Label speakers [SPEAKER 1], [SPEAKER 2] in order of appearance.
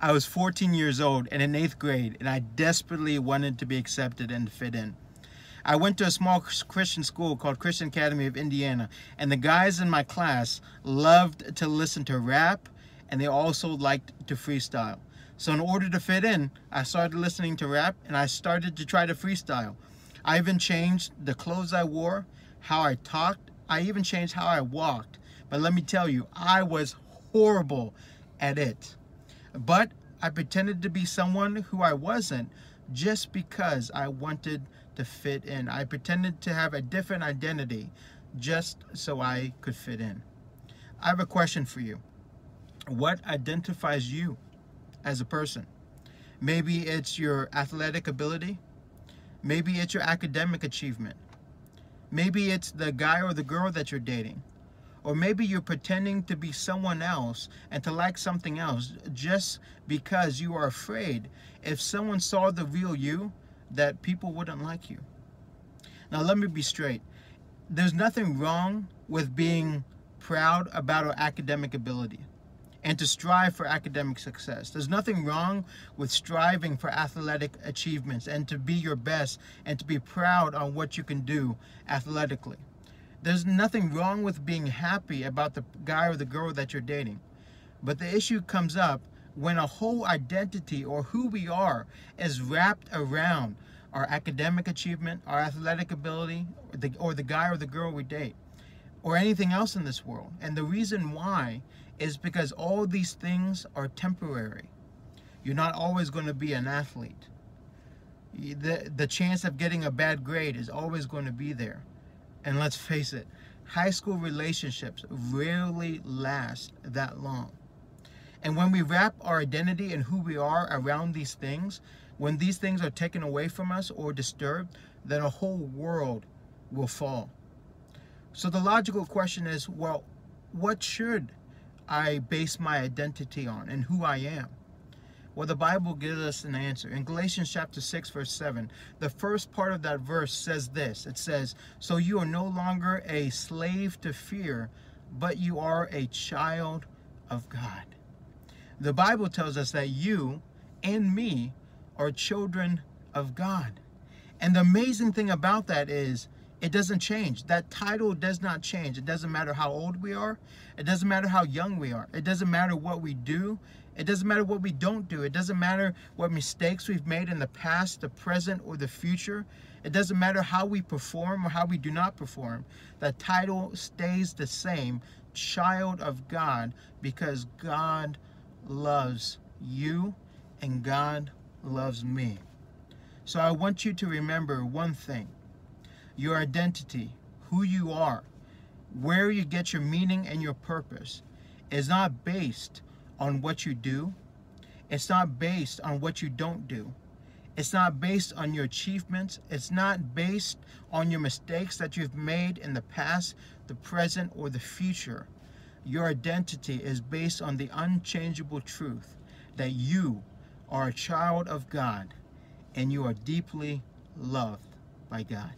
[SPEAKER 1] I was 14 years old and in 8th grade, and I desperately wanted to be accepted and fit in. I went to a small Christian school called Christian Academy of Indiana, and the guys in my class loved to listen to rap, and they also liked to freestyle. So in order to fit in, I started listening to rap, and I started to try to freestyle. I even changed the clothes I wore, how I talked, I even changed how I walked. But let me tell you, I was horrible at it. But I pretended to be someone who I wasn't just because I wanted to fit in. I pretended to have a different identity just so I could fit in. I have a question for you. What identifies you as a person? Maybe it's your athletic ability. Maybe it's your academic achievement. Maybe it's the guy or the girl that you're dating. Or maybe you're pretending to be someone else and to like something else just because you are afraid if someone saw the real you that people wouldn't like you. Now let me be straight. There's nothing wrong with being proud about our academic ability and to strive for academic success. There's nothing wrong with striving for athletic achievements and to be your best and to be proud on what you can do athletically. There's nothing wrong with being happy about the guy or the girl that you're dating. But the issue comes up when a whole identity or who we are is wrapped around our academic achievement, our athletic ability, or the guy or the girl we date, or anything else in this world. And the reason why is because all these things are temporary. You're not always going to be an athlete. The chance of getting a bad grade is always going to be there. And let's face it, high school relationships rarely last that long. And when we wrap our identity and who we are around these things, when these things are taken away from us or disturbed, then a whole world will fall. So the logical question is, well, what should I base my identity on and who I am? Well, the Bible gives us an answer. In Galatians chapter 6, verse 7, the first part of that verse says this. It says, so you are no longer a slave to fear, but you are a child of God. The Bible tells us that you and me are children of God. And the amazing thing about that is it doesn't change. That title does not change. It doesn't matter how old we are. It doesn't matter how young we are. It doesn't matter what we do. It doesn't matter what we don't do. It doesn't matter what mistakes we've made in the past, the present, or the future. It doesn't matter how we perform or how we do not perform. The title stays the same, child of God, because God loves you and God loves me. So I want you to remember one thing. Your identity, who you are, where you get your meaning and your purpose is not based on what you do. It's not based on what you don't do. It's not based on your achievements. It's not based on your mistakes that you've made in the past, the present, or the future. Your identity is based on the unchangeable truth that you are a child of God and you are deeply loved by God.